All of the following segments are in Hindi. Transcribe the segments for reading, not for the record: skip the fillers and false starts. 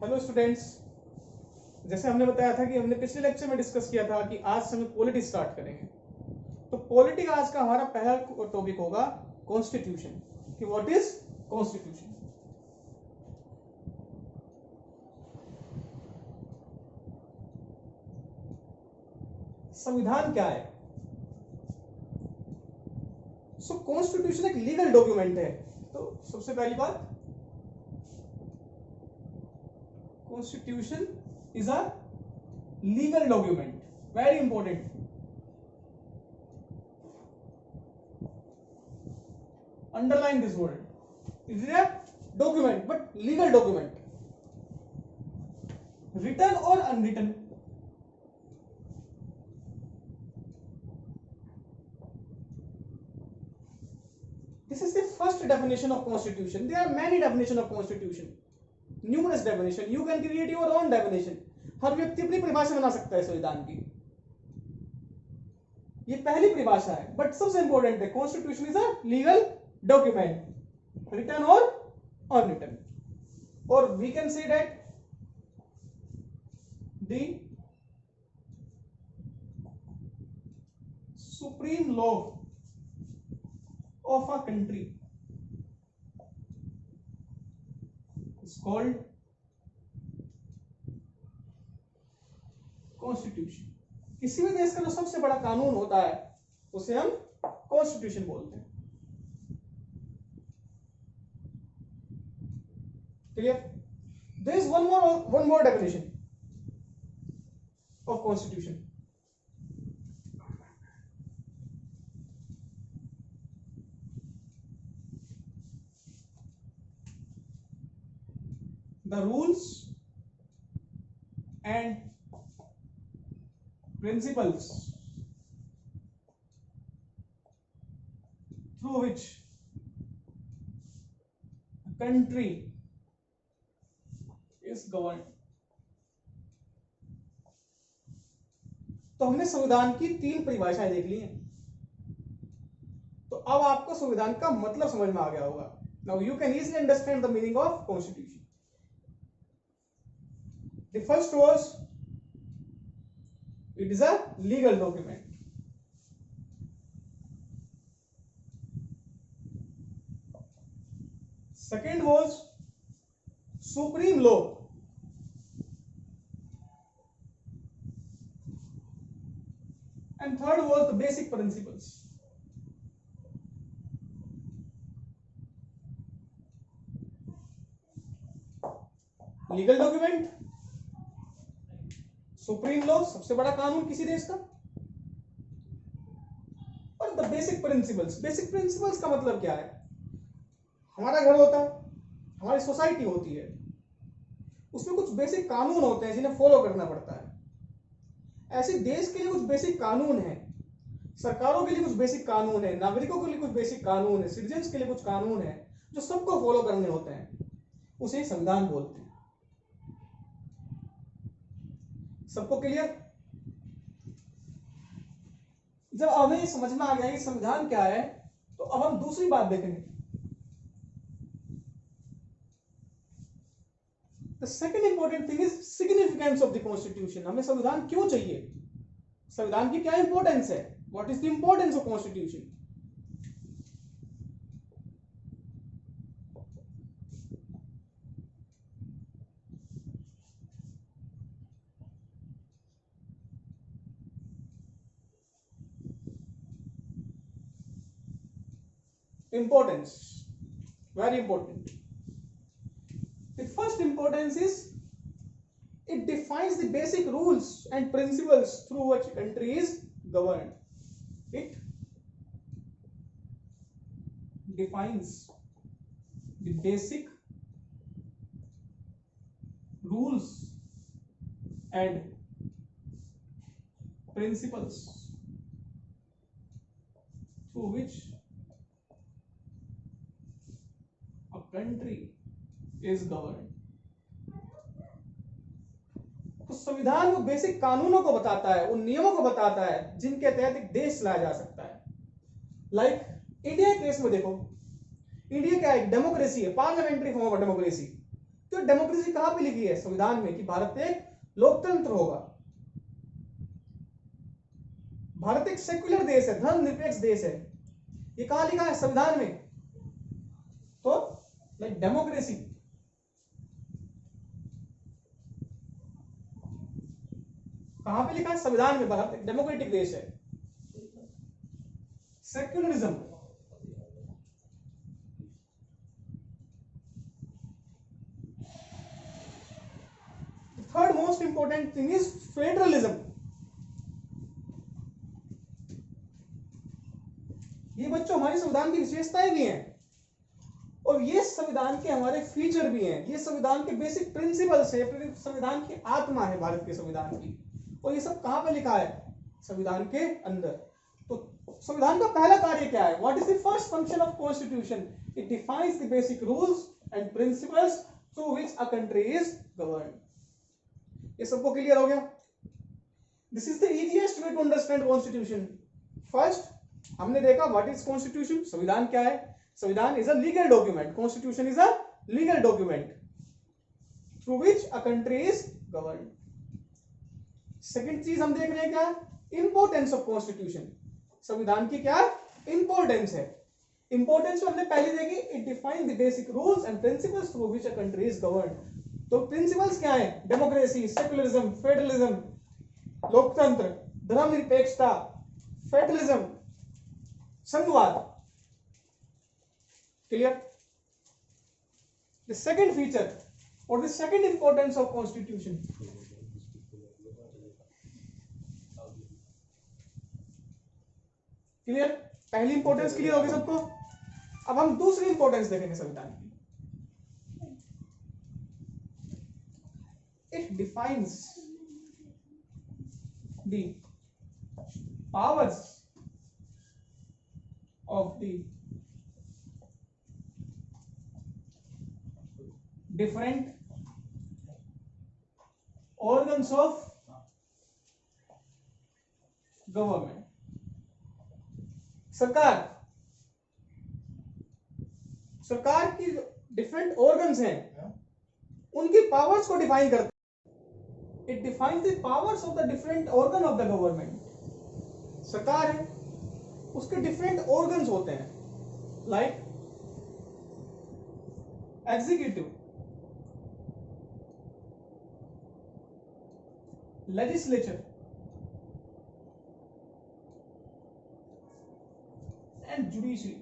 हेलो स्टूडेंट्स, जैसे हमने बताया था कि हमने पिछले लेक्चर में डिस्कस किया था कि आज से हम पॉलिटी स्टार्ट करेंगे। तो पॉलिटी का आज का हमारा पहला टॉपिक होगा कॉन्स्टिट्यूशन, कि व्हाट इज कॉन्स्टिट्यूशन। संविधान क्या है? सो कॉन्स्टिट्यूशन एक लीगल डॉक्यूमेंट है। तो सबसे पहली बात, constitution is a legal document, very important. Underline this word. It is a document, but legal document. Written or unwritten. This is the first definition of constitution. There are many definitions of constitution. Numerous definition. You can create your own definition. हर व्यक्ति अपनी परिभाषा बना सकता है संविधान की। ये पहली परिभाषा है, बट सबसे इंपॉर्टेंट है constitution is a legal document, written or unwritten, or we can say that the supreme law of a country is called constitution. किसी भी देश का जो सबसे बड़ा कानून होता है उसे हम कॉन्स्टिट्यूशन बोलते हैं। Clear? There is one more definition of constitution. The rules and principles through which a country is governed. तो हमने संविधान की 3 परिभाषाएं देख ली हैं। तो अब आपको संविधान का मतलब समझ में आ गया होगा। Now you can easily understand the meaning of constitution. The first was it is a legal document. Second was supreme law. And third was the basic principles. Legal document, supreme law, सबसे बड़ा कानून किसी देश का, और the basic principles. Basic principles का मतलब क्या है? हमारा घर होता है, हमारी सोसाइटी होती है, उसमें कुछ बेसिक कानून होते हैं जिन्हें फॉलो करना पड़ता है। ऐसे देश के लिए कुछ बेसिक कानून है, सरकारों के लिए कुछ बेसिक कानून है, नागरिकों के लिए कुछ बेसिक कानून है, सिटीजन्स के लिए कुछ कानून है जो सबको फॉलो करने होते हैं, उसे संविधान बोलते हैं। सबको क्लियर? जब हमें समझ में आ गया कि संविधान क्या है, तो अब हम दूसरी बात देखेंगे। The second important thing is significance of the constitution. हमें संविधान क्यों चाहिए? संविधान की क्या इंपॉर्टेंस है? What is the importance of constitution? Importance, very important. The first importance is it defines the basic rules and principles through which a country is governed. It defines the basic rules and principles through which a country is governed. तो संविधान वो बेसिक कानूनों को बताता है, उन नियमों को बताता है जिनके तहत एक देश चलाया जा सकता है। लाइक इंडिया केस में देखो, इंडिया क्या है? डेमोक्रेसी है, पार्लियामेंट्री फॉर्म ऑफ डेमोक्रेसी। तो वर्ड डेमोक्रेसी कहां पे लिखी है? संविधान में, कि भारत एक लोकतंत्र होगा, भारत एक सेक्युलर देश है, धर्मनिरपेक्ष देश है। ये कहां लिखा है? संविधान में। तो लाइक डेमोक्रेसी, कहां पे लिखा है? संविधान में। भारत एक डेमोक्रेटिक देश है। Secularism, third most important thing is federalism. ये बच्चों हमारे संविधान की विशेषताएं भी हैं, और ये संविधान के हमारे फीचर भी हैं। ये संविधान के बेसिक प्रिंसिपल्स है, संविधान की आत्मा है भारत के संविधान की। और ये सब कहां पे लिखा है? संविधान के अंदर। तो संविधान का पहला कार्य क्या है? What is the first function of constitution? It defines the basic rules and principles through which a country is governed. ये सबको क्लियर हो गया? This is the easiest way to understand constitution. First हमने देखा व्हाट इज कॉन्स्टिट्यूशन, संविधान क्या है। संविधान is a legal document, constitution is a legal document through which a country is governed. Second चीज हम देख रहे हैं क्या? Importance of constitution. संविधान की क्या इंपॉर्टेंस है? इंपॉर्टेंस हमने पहले देखी, it define the basic rules and principles through which a country is governed. तो प्रिंसिपल्स क्या है? डेमोक्रेसी, सेक्युलरिज्म, फेडरलिज्म, लोकतंत्र, धर्मनिरपेक्षता, फेडरलिज्म, संघवाद। क्लियर? द सेकंड फीचर और the second importance of constitution, clear? पहली इंपॉर्टेंस क्लियर होगी सबको। अब हम दूसरी इंपॉर्टेंस देखेंगे संविधान की। It defines the powers of the different organs of government। सरकार की डिफरेंट ऑर्गन्स हैं, उनकी पावर्स को डिफाइन करता है। It defines the powers of the different organ of the government. सरकार है, उसके डिफरेंट ऑर्गन्स होते हैं, like executive, legislature and judiciary.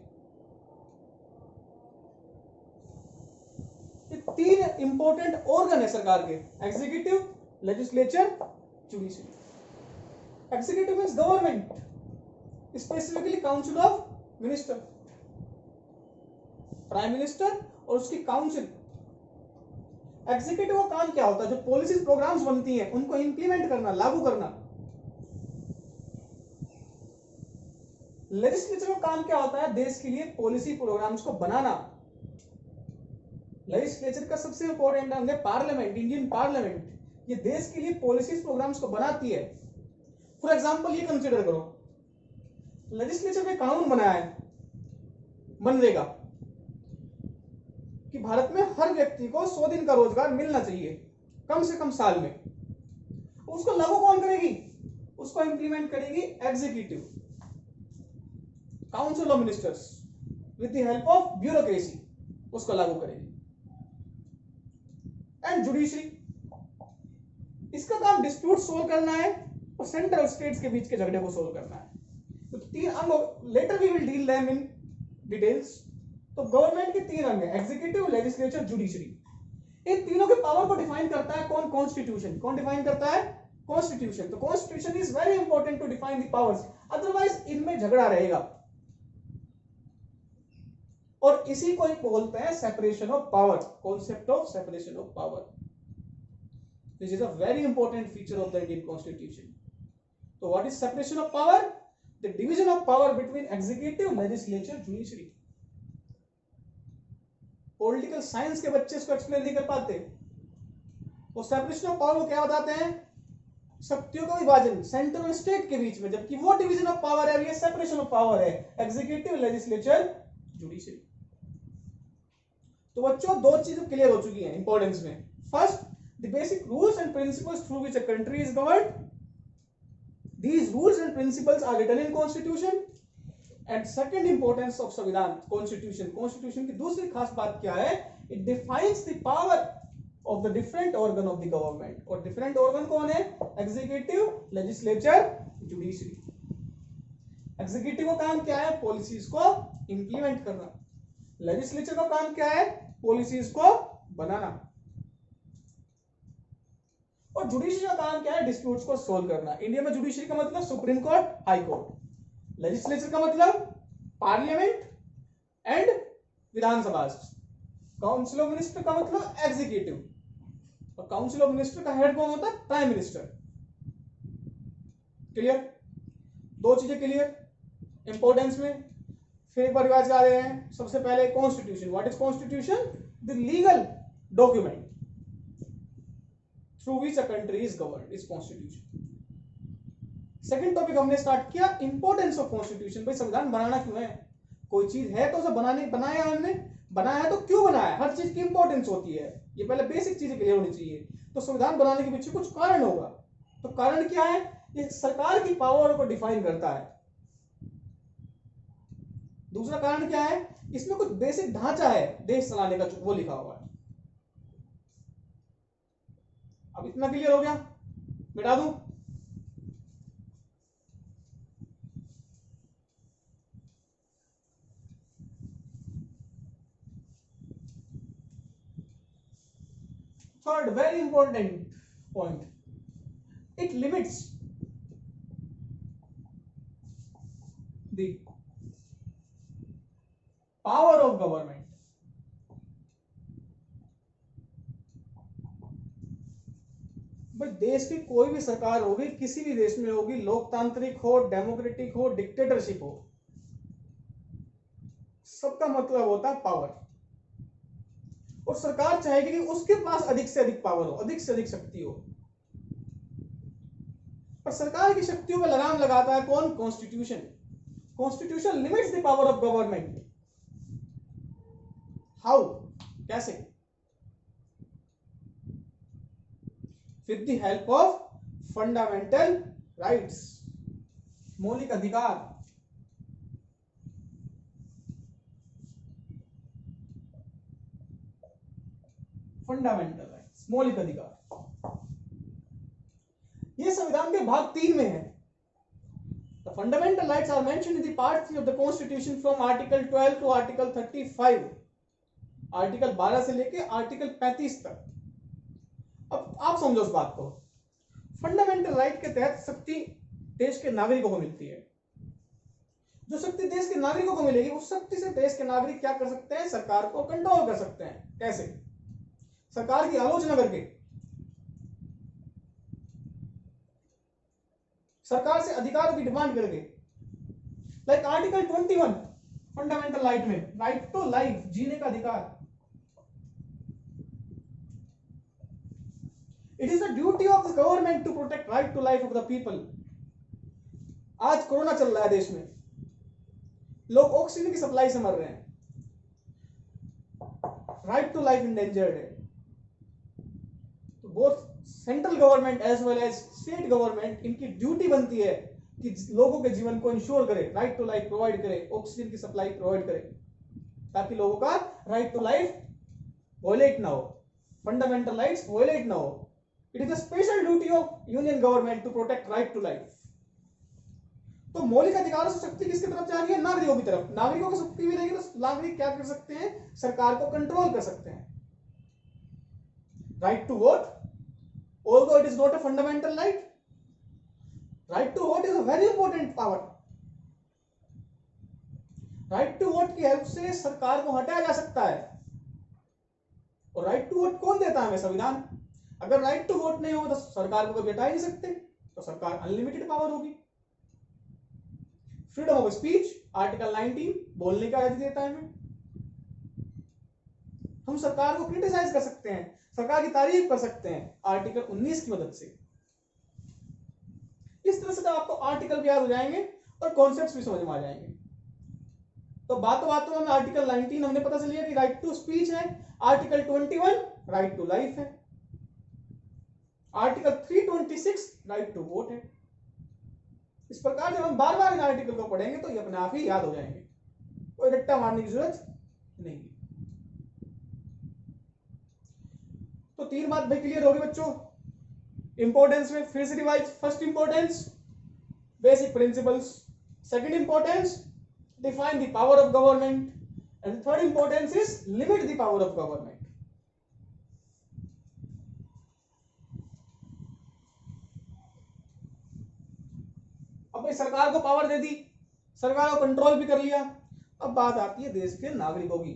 ये तीन इंपॉर्टेंट ऑर्गन है सरकार के, executive, legislature, judiciary. Executive means government, specifically council of minister, prime minister और उसकी काउंसिल। एग्जीक्यूटिव का काम क्या होता है? जो पॉलिसीज प्रोग्राम्स बनती हैं उनको इंप्लीमेंट करना, लागू करना। लेजिस्लेचर का काम क्या होता है? देश के लिए पॉलिसी प्रोग्राम्स को बनाना। लेजिस्लेचर का सबसे इंपॉर्टेंट अंग है पार्लियामेंट, इंडियन पार्लियामेंट। ये देश के लिए पॉलिसीज प्रोग्राम्स को बनाती है। फॉर एग्जांपल ये कंसीडर करो, लेजिस्लेचर ने कानून बनाया है, मनरेगा, कि भारत में हर व्यक्ति को 100 दिन का रोजगार मिलना चाहिए कम से कम साल में। उसको लागू कौन करेगी? उसको इंप्लीमेंट करेगी executive, council of ministers, with the help of bureaucracy उसको लागू करेगी। एंड जुडिशरी, इसका काम डिस्प्यूट सोल्व करना है और सेंट्रल स्टेट्स के बीच के झगड़े को सोल्व करना है। तो तीन अंग, later we will deal them in details. तो गवर्नमेंट के तीन अंग है, एग्जीक्यूटिव, लेजिस्लेचर, जुडिशरी। इन तीनों के पावर को डिफाइन करता है कौन? कॉन्स्टिट्यूशन। कौन डिफाइन करता है? कॉन्स्टिट्यूशन। तो constitution is very important to define the powers, otherwise इनमें झगड़ा रहेगा। और इसी को ही बोलते हैं separation of power, concept of separation of power, which is a very important feature of the Indian Constitution. So what is separation of power? The division of power between executive, legislature, judiciary. Political science के बच्चे इसको एक्सप्लेन नहीं कर पाते। वो सेपरेशन ऑफ पावर को क्या बताते हैं? शक्तियों का विभाजन सेंट्रल और स्टेट के बीच में, जबकि वो डिवीजन ऑफ पावर है, ये सेपरेशन ऑफ पावर है, एग्जीक्यूटिव, लेजिस्लेचर, जुडिशरी। तो बच्चों दो चीजें क्लियर हो चुकी हैं इंपॉर्टेंस में। First, the basic rules and principles through which a country is governed, these rules and principles are written in constitution. And second importance of संविधान, constitution की दूसरी खास बात क्या है, it defines the power of the different organ of the government. और different organ कौन है, executive, legislature, judiciary. executive का काम क्या है, policies को implement करना, legislature का काम क्या है, policies को बनाना, और जुडिशरी का काम क्या है, डिस्प्यूट्स को सोल्व करना। इंडिया में जुडिशरी का मतलब supreme court, high court, legislature का मतलब parliament and Vidhan Sabha, council of minister का मतलब एग्जीक्यूटिव, और काउंसिल ऑफ मिनिस्टर का हेड कौन होता है, प्राइम मिनिस्टर। क्लियर, दो चीजें क्लियर इंपॉर्टेंस में। फिर एक बार रिवाइज कर रहे हैं। सबसे पहले constitution, what is constitution, the legal document through which a country is governed is constitution. Second topic हमने स्टार्ट किया इंपॉर्टेंस ऑफ कॉन्स्टिट्यूशन। भाई संविधान बनाना क्यों है, कोई चीज है तो उसे बनाया हमने, बनाया है तो क्यों बनाया, हर चीज की इंपॉर्टेंस होती है, ये पहले बेसिक चीजें क्लियर होनी चाहिए। तो संविधान बनाने के पीछे कुछ कारण होगा, तो कारण क्या है, ये सरकार की पावर को डिफाइन करता है। दूसरा कारण क्या है, इसमें कुछ बेसिक ढांचा है देश चलाने का, वो लिखा हुआ है। अब इतना क्लियर हो गया, मिटा दूं, third very important point, it limits the power of government. भाई देश की कोई भी सरकार होगी, किसी भी देश में होगी, लोकतांत्रिक हो, डेमोक्रेटिक हो, डिक्टेटरशिप हो, सबका मतलब होता है पावर। और सरकार चाहेगी कि उसके पास अधिक से अधिक पावर हो, अधिक से अधिक शक्ति हो। पर सरकार की शक्तियों पर लगाम लगाता है कौन, constitution. Constitution limits the power of government. How, कैसे, with the help of fundamental rights, मौलिक अधिकार। फंडामेंटल राइट्स, मौलिक अधिकार, ये संविधान के भाग 3 में है। The fundamental rights are mentioned in the part 3 of the constitution from article 12 to article 35, article 12 से लेके आर्टिकल 35 तक। अब आप समझो उस बात को, फंडामेंटल राइट के तहत शक्ति देश के नागरिकों को मिलती है। जो शक्ति देश के नागरिकों को मिलेगी, उस शक्ति से देश के नागरिक क्या कर सकते हैं, सरकार को कंट्रोल कर सकते हैं। कैसे, सरकार की आलोचना करके, सरकार से अधिकार की डिमांड करके। लाइक आर्टिकल 21 फंडामेंटल राइट में, राइट टू लाइफ, जीने का अधिकार। It is the duty of the government to protect right to life of the people. आज कोरोना चल रहा है देश में, लोग ऑक्सीजन की सप्लाई से मर रहे हैं, राइट टू लाइफ इंडेंजर्ड है। तो both central government as well as state government, इनकी ड्यूटी बनती है कि लोगों के जीवन को इंश्योर करे, राइट टू लाइफ प्रोवाइड करे, ऑक्सीजन की सप्लाई प्रोवाइड करे, ताकि लोगों का राइट टू लाइफ वॉयलेट ना हो, फंडामेंटल राइट्स वॉयलेट ना हो। It is a special duty of union government to protect right to life. तो मौलिक अधिकारों से शक्ति किसकी तरफ जा रही है, नागरिकों की तरफ। नागरिकों को शक्ति मिलेगी तो नागरिक क्या कर सकते हैं, सरकार को कंट्रोल कर सकते हैं। Right to vote, although it is not a fundamental right, right to vote is a very important power. Right to vote की हेल्प से सरकार को हटाया जा सकता है। और राइट टू वोट कौन देता है हमें, संविधान। अगर राइट टू वोट नहीं होगा तो सरकार को कभी हटा ही नहीं सकते, तो सरकार अनलिमिटेड पावर होगी। फ्रीडम ऑफ स्पीच, आर्टिकल 19 बोलने की आजादी देता है हमें। हम सरकार को क्रिटिसाइज कर सकते हैं, सरकार की तारीफ कर सकते हैं आर्टिकल 19 की मदद से। इस तरह से तो आपको आर्टिकल भी याद हो जाएंगे और कॉन्सेप्ट्स भी समझ में आ जाएंगे। तो बातों में हमें आर्टिकल 19 हमने पता चल गया कि राइट टू स्पीच है, आर्टिकल 21 राइट टू लाइफ है, आर्टिकल 326 राइट टू वोट है। इस प्रकार जब हम बार बार इन आर्टिकल को पढ़ेंगे तो ये अपने आप ही याद हो जाएंगे, कोई रट्टा मारने की जरूरत नहीं। तो 3 बात भाई क्लियर होगी बच्चों। इंपॉर्टेंस में फिर से revise, first importance basic principles, second importance define the power of government, and third importance is limit the power of government. अब भाई सरकार को पावर दे दी, सरकार को कंट्रोल भी कर लिया, अब बात आती है देश के नागरिकों की,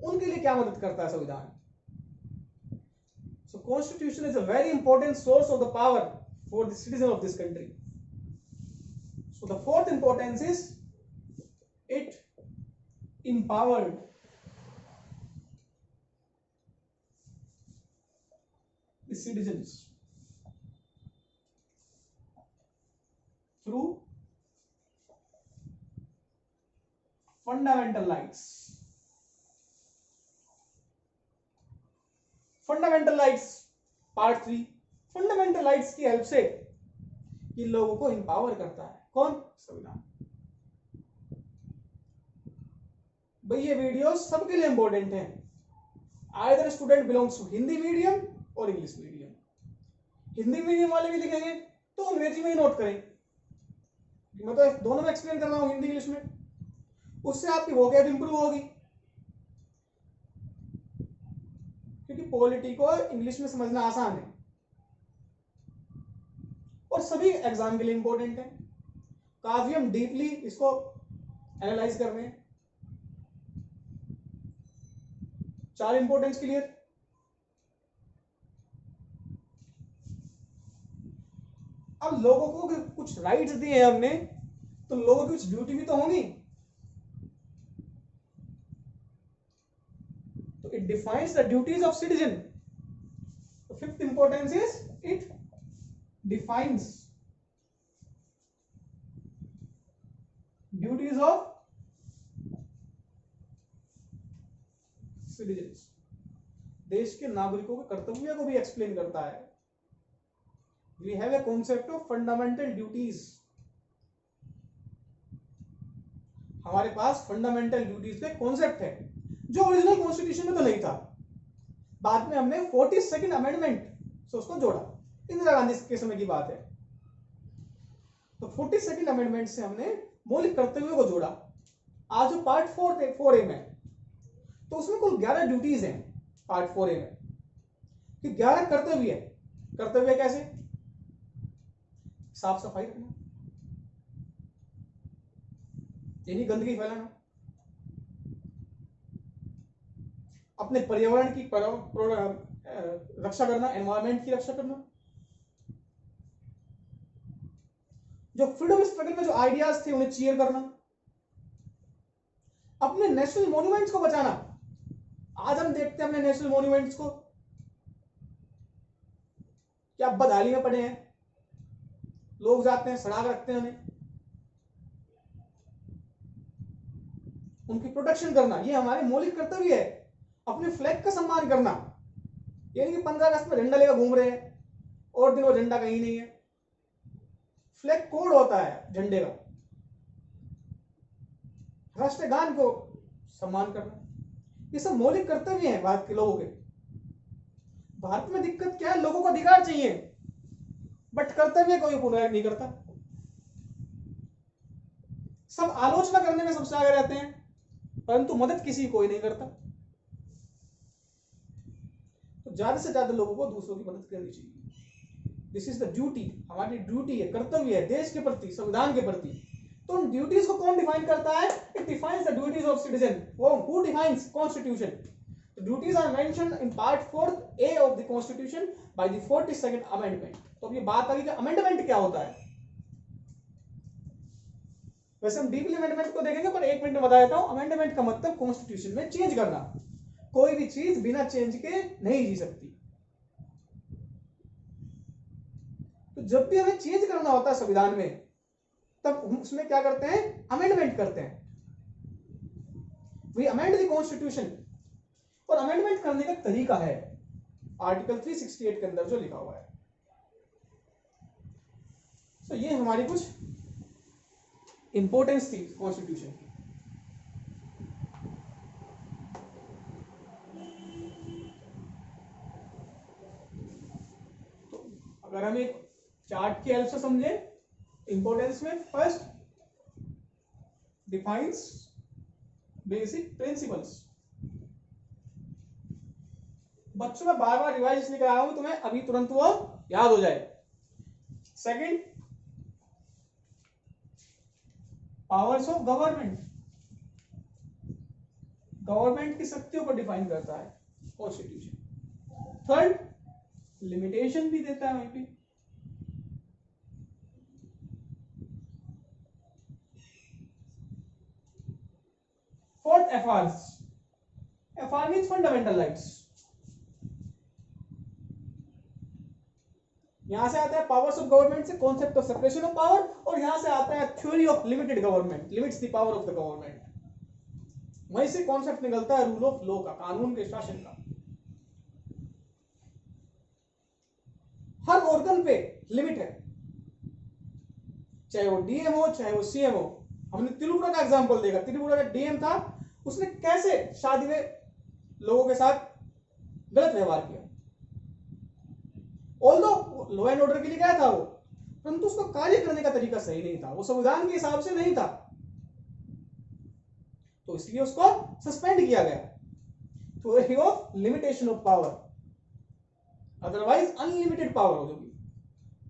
उनके लिए क्या मदद करता है संविधान। So constitution is a very important source of the power for the citizen of this country. So the fourth importance is it empowered the citizens through fundamental rights. Fundamental rights part 3, fundamental rights की हेल्प से इन लोगों को इंपावर करता है कौन, संविधान। भाई ये वीडियो सबके लिए इंपॉर्टेंट है, either student belongs to Hindi medium और इंग्लिश मीडियम। हिंदी मीडियम वाले भी लिखेंगे तो अंग्रेजी में ही नोट करें, मैं तो दोनों में एक्सप्लेन कर रहा हूं हिंदी इंग्लिश में, उससे आपकी वोकैब इंप्रूव होगी, क्योंकि पॉलिटी को इंग्लिश में समझना आसान है और सभी एग्जाम के लिए इंपॉर्टेंट है, काफी हम डीपली इसको एनालाइज कर रहे हैं। 4 इंपॉर्टेंस क्लियर। अब लोगों को कुछ राइट्स दिए हैं हमने, तो लोगों की कुछ ड्यूटी भी तो होंगी, तो it defines the duties of citizen. तो 5th importance is it defines duties of citizens, देश के नागरिकों के कर्तव्य को भी एक्सप्लेन करता है। We have a concept of fundamental duties, हमारे पास फंडामेंटल ड्यूटीज का कॉन्सेप्ट है जो ओरिजिनल कॉन्स्टिट्यूशन में तो नहीं था, बाद में हमने 42nd अमेंडमेंट से उसको जोड़ा, इंदिरा गांधी के समय की बात है। तो 42nd अमेंडमेंट से हमने मौलिक कर्तव्यों को जोड़ा। आज जो पार्ट 4A में, तो उसमें कुल 11 ड्यूटीज हैं पार्ट 4A में, कि 11 कर्तव्य है। कर्तव्य कैसे, साफ सफाई रखना, यानी गंदगी फैलाना, अपने पर्यावरण की रक्षा करना, एनवायरमेंट की रक्षा करना, जो फ्रीडम स्ट्रगल में जो आइडियाज थे उन्हें चीयर करना, अपने नेशनल मॉन्यूमेंट्स को बचाना। आज हम देखते हैं अपने नेशनल मॉन्यूमेंट्स को क्या बदहाली में पड़े हैं, लोग जाते हैं सड़ा कर रखते हैं उन्हें, उनकी प्रोटेक्शन करना ये हमारे मौलिक कर्तव्य है। अपने फ्लैग का सम्मान करना, यानी कि 15 अगस्त में झंडा लेकर घूम रहे हैं और दिन वो झंडा कहीं नहीं है, फ्लैग कोड होता है झंडे का, राष्ट्रगान को सम्मान करना, ये सब मौलिक कर्तव्य हैं भारत के लोगों के। भारत में दिक्कत क्या है, लोगों को अधिकार चाहिए बट कर्तव्य कोई पूरा नहीं करता, सब आलोचना करने में सबसे आगे रहते हैं परंतु मदद किसी कोई नहीं करता। तो ज्यादा से ज्यादा लोगों को दूसरों की मदद करनी चाहिए। दिस इज द ड्यूटी, हमारी ड्यूटी है, कर्तव्य है देश के प्रति, संविधान के प्रति। तो उन ड्यूटीज को कौन डिफाइन करता है, it defines the duties of citizen. Who defines, constitution. The duties are mentioned in part 4A of the Constitution by the 42nd Amendment. तो अब ये बात आ गई कि अमेंडमेंट क्या होता है। वैसे हम डीपली अमेंडमेंट को देखेंगे पर 1 मिनट में बता देता हूं। अमेंडमेंट का मतलब कॉन्स्टिट्यूशन में चेंज करना, कोई भी चीज बिना चेंज के नहीं जी सकती। तो जब भी हमें चेंज करना होता है संविधान में तब हम उसमें क्या करते हैं, अमेंडमेंट करते हैं, वी अमेंड द कॉन्स्टिट्यूशन। और अमेंडमेंट करने का तरीका है आर्टिकल 368 के अंदर जो लिखा हुआ है। तो ये हमारी कुछ इंपॉर्टेंस थी कॉन्स्टिट्यूशन की। तो अगर हम एक चार्ट की हेल्प से समझे इंपॉर्टेंस में, फर्स्ट डिफाइंस बेसिक प्रिंसिपल्स। बच्चों में बार बार रिवाइज इसलिए कराया हूं तुम्हें अभी तुरंत वो याद हो जाए। Second, powers of government, government की शक्तियों को डिफाइन करता है कॉन्स्टिट्यूशन। थर्ड, लिमिटेशन भी देता है वहीं पे। Fourth, FRs, FR means fundamental rights. यहां से आता है पावर्स ऑफ गवर्नमेंट से concept of separation of power, और यहां से आता है theory of limited government, limits the power of the government. वहीं से कॉन्सेप्ट निकलता है रूल ऑफ लॉ का, कानून के शासन का। हर ऑर्गन पे लिमिट है, चाहे वो डीएम हो चाहे वो सीएम हो। हमने त्रिपुरा का एग्जांपल देखा, त्रिपुरा का डीएम था, उसने कैसे शादी में लोगों के साथ गलत व्यवहार किया। ऑल्दो लॉ एंड ऑर्डर के लिए गया था वो, परंतु उसका कार्य करने का तरीका सही नहीं था, वो संविधान के हिसाब से नहीं था, तो इसलिए उसको सस्पेंड किया गया। Theory of limitation of power, otherwise unlimited power होगी,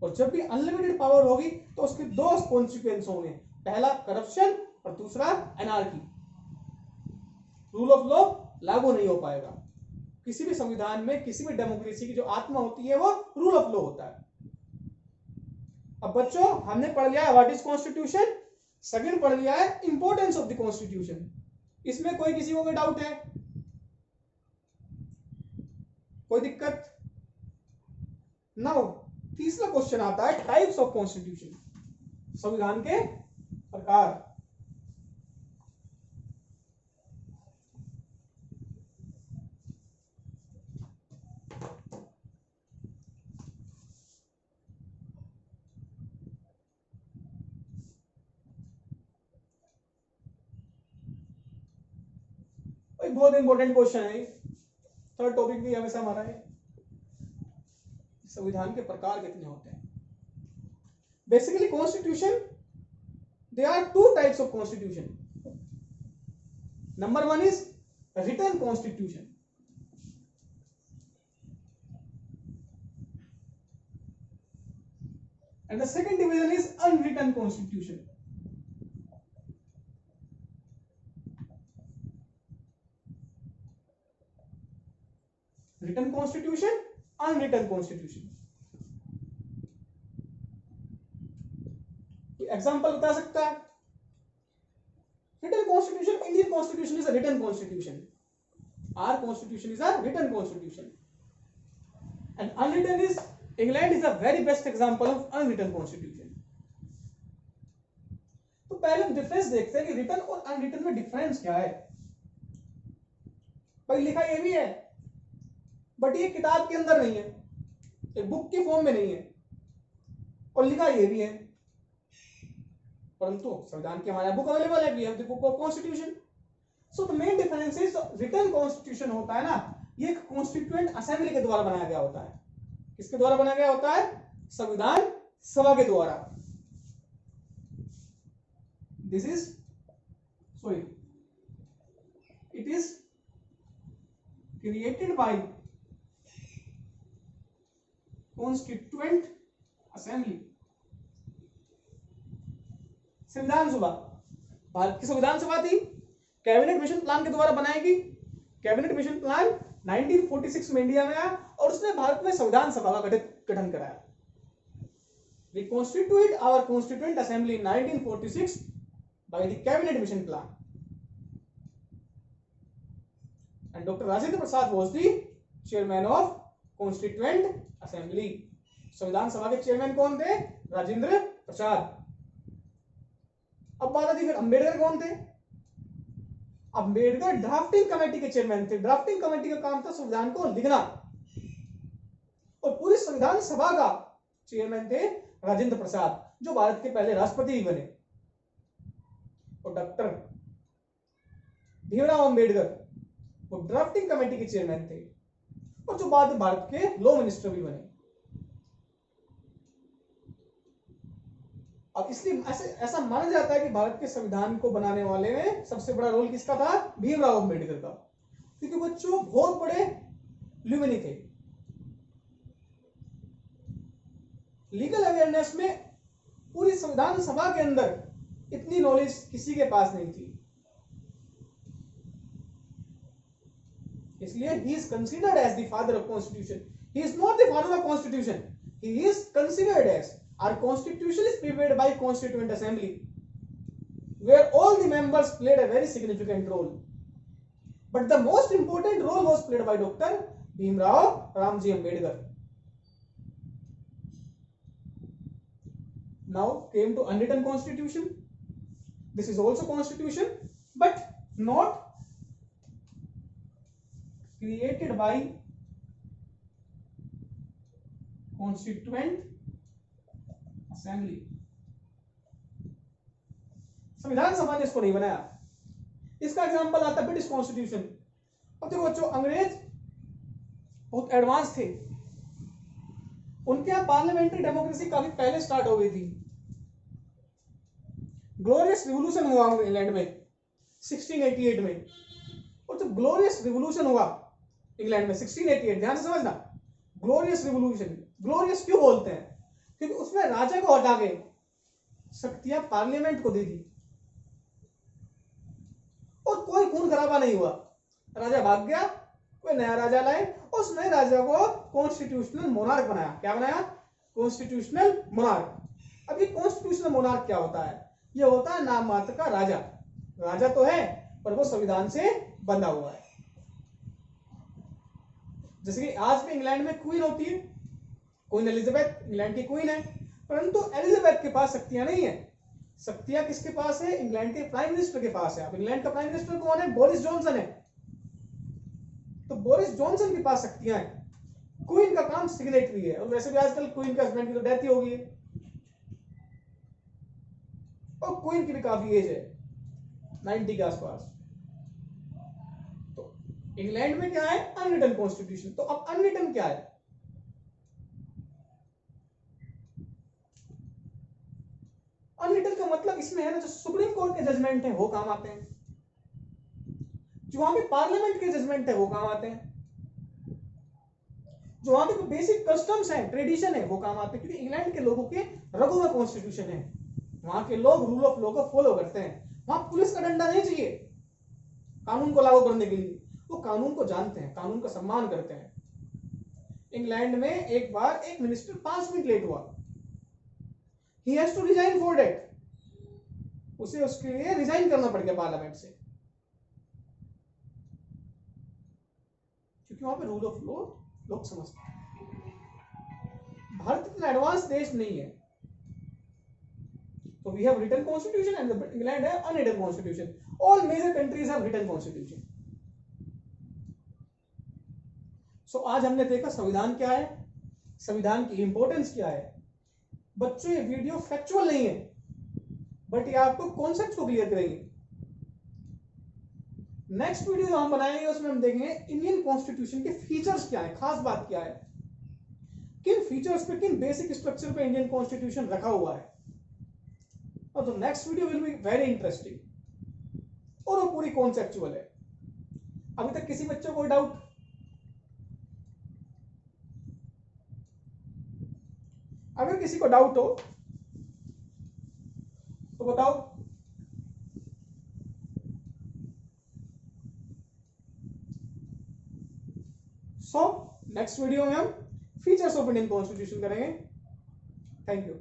और जब भी अनलिमिटेड पावर होगी तो उसके दो कॉन्सिक्वेंस होंगे, पहला करप्शन और दूसरा एनार्की। रूल ऑफ लॉ लागू नहीं हो पाएगा। किसी भी संविधान में, किसी भी डेमोक्रेसी की जो आत्मा होती है वो रूल ऑफ लॉ होता है। अब बच्चों हमने पढ़ लिया है व्हाट इज कॉन्स्टिट्यूशन, सेकंड पढ़ लिया है इंपॉर्टेंस ऑफ द कॉन्स्टिट्यूशन। इसमें कोई किसी को कोई डाउट है, कोई दिक्कत? नाउ तीसरा क्वेश्चन आता है टाइप्स ऑफ कॉन्स्टिट्यूशन, संविधान के प्रकार। बहुत इंपॉर्टेंट क्वेश्चन है, थर्ड टॉपिक भी हमेशा हमारा है, संविधान के प्रकार कितने होते हैं। Basically constitution, there are two types of constitution. Number one is written constitution, and the second division is unwritten constitution. Written constitution, unwritten constitution. Example बता सकता है? Written constitution, Indian constitution is a written constitution. Our constitution is a written constitution. And unwritten is, England is a very best example of unwritten constitution. तो पहले हम डिफरेंस देखते हैं कि रिटन और अनरिटन में डिफरेंस क्या है। भाई लिखा ये भी है, बट ये किताब के अंदर नहीं है, एक बुक के फॉर्म में नहीं है, और लिखा ये भी है, परंतु संविधान की हमारे बुक अवेलेबल है, we have the book of constitution. So the main difference is written constitution होता है ना, ये एक कॉन्स्टिट्यूएंट असेंबली के द्वारा बनाया गया होता है। किसके द्वारा बनाया गया होता है? संविधान सभा के द्वारा। This is sorry it is created by constituent assembly. संविधान सभा, भारत की संविधान सभा थी, कैबिनेट मिशन प्लान के द्वारा बनाएगी। कैबिनेट मिशन प्लान 1946 में इंडिया में आया और उसने भारत में संविधान सभा का गठन कराया। We constituted our constituent assembly in 1946 by the cabinet mission plan, and Dr. Rajendra Prasad was the chairman of constituent assembly. संविधान सभा के चेयरमैन कौन थे? राजेंद्र प्रसाद। अब बात आती फिर अम्बेडकर कौन थे? अम्बेडकर ड्राफ्टिंग कमेटी के चेयरमैन थे। ड्राफ्टिंग कमेटी का काम था संविधान को लिखना, और पूरी संविधान सभा का चेयरमैन थे राजेंद्र प्रसाद, जो भारत के पहले राष्ट्रपति भी बने। और डॉक्टर भीमराव अम्बेडकर वो ड्राफ्टिंग कमेटी के चेयरमैन थे, और जो बाद में भारत के लॉ मिनिस्टर भी बने। अब इसलिए ऐसा माना जाता है कि भारत के संविधान को बनाने वाले में सबसे बड़ा रोल किसका था? भीमराव अम्बेडकर का, क्योंकि बच्चों बहुत बड़े ल्यूमिनी थे। लीगल अवेयरनेस में पूरी संविधान सभा के अंदर इतनी नॉलेज किसी के पास नहीं थी, इसलिए he is considered as the father of constitution. He is not the father of constitution, he is considered as. Our constitution is prepared by constituent assembly, where all the members played a very significant role, but the most important role was played by Dr. Bhimrao Ramji Ambedkar. Now came to unwritten constitution. This is also constitution, but not created by constituent assembly. संविधान सभा ने इसको नहीं बनाया। इसका एग्जांपल आता है ब्रिटिश कॉन्स्टिट्यूशन। अब देखो बच्चों, अंग्रेज बहुत एडवांस थे, उनके यहाँ पार्लियामेंट्री डेमोक्रेसी काफी पहले स्टार्ट हो गई थी। ग्लोरियस रिवॉल्यूशन हुआ इंग्लैंड में 1688 में, और जब ग्लोरियस रिवॉल्यूशन हुआ इंग्लैंड में 1688, ध्यान से समझना, ग्लोरियस रिवॉल्यूशन, ग्लोरियस क्यों बोलते हैं? क्योंकि उसमें राजा को हटा के शक्तियां पार्लियामेंट को दे दी, और कोई खून खराबा नहीं हुआ। राजा भाग गया, कोई नया राजा लाए, उस नए राजा को कॉन्स्टिट्यूशनल मोनार्क बनाया। क्या बनाया? Constitutional monarch. अब ये कॉन्स्टिट्यूशनल मोनार्क क्या होता है? ये होता है नाम मात्र का राजा। राजा तो है पर वो संविधान से बंधा हुआ है। जैसे कि आज भी इंग्लैंड में क्वीन होती है, क्वीन एलिजाबेथ इंग्लैंड की क्वीन है, परंतु एलिजाबेथ के पास शक्तियां नहीं है। शक्तियां किसके पास है? इंग्लैंड के प्राइम मिनिस्टर के पास है। अब इंग्लैंड का प्राइम मिनिस्टर कौन है? बोरिस जॉनसन है। तो बोरिस जॉनसन के पास शक्तियां हैं। क्वीन का काम सिग्नेटरी है, और वैसे भी आजकल क्वीन के हस्बैंड की तो डेथ ही हो गई है, और क्वीन की भी काफी एज है, 90 के आसपास। तो इंग्लैंड में क्या है? Unwritten constitution. तो अब अनरिटन क्या है? अनरिटन का मतलब इसमें है ना, जो सुप्रीम कोर्ट के जजमेंट है वो काम आते हैं, जो वहां पे पार्लियामेंट के जजमेंट है वो काम आते हैं, जो वहां पे बेसिक कस्टम्स है, ट्रेडिशन है, वो काम आते हैं। क्योंकि इंग्लैंड के लोगों के रगों में कॉन्स्टिट्यूशन है, वहां के लोग रूल ऑफ लॉ को फॉलो करते हैं। वहां पुलिस का डंडा नहीं चाहिए कानून को लागू करने के लिए, वो कानून को जानते हैं, कानून का सम्मान करते हैं। इंग्लैंड में एक बार एक मिनिस्टर 5 मिनट लेट हुआ, he has to resign for that, उसे उसके लिए रिजाइन करना पड़ गया पार्लियामेंट से, क्योंकि वहां पे रूल ऑफ लॉ लोग समझते हैं। भारत इतना एडवांस देश नहीं है, तो we have written constitution and England है unwritten constitution. All major countries have written constitution. So आज हमने देखा संविधान क्या है, संविधान की इंपॉर्टेंस क्या है। बच्चों ये वीडियो फैक्चुअल नहीं है, बट ये आपको कॉन्सेप्ट को क्लियर करेंगे। नेक्स्ट वीडियो जो हम बनाएंगे उसमें हम देखेंगे इंडियन कॉन्स्टिट्यूशन के फीचर्स क्या है, खास बात क्या है, किन फीचर्स पे, किन बेसिक स्ट्रक्चर पे इंडियन कॉन्स्टिट्यूशन रखा हुआ है। और तो next video will be very interesting, और वो पूरी कॉन्सेप्चुअल है। अभी तक किसी बच्चे को डाउट? अगर किसी को डाउट हो तो बताओ। सो नेक्स्ट वीडियो में हम फीचर्स ऑफ इंडियन कॉन्स्टिट्यूशन करेंगे। Thank you.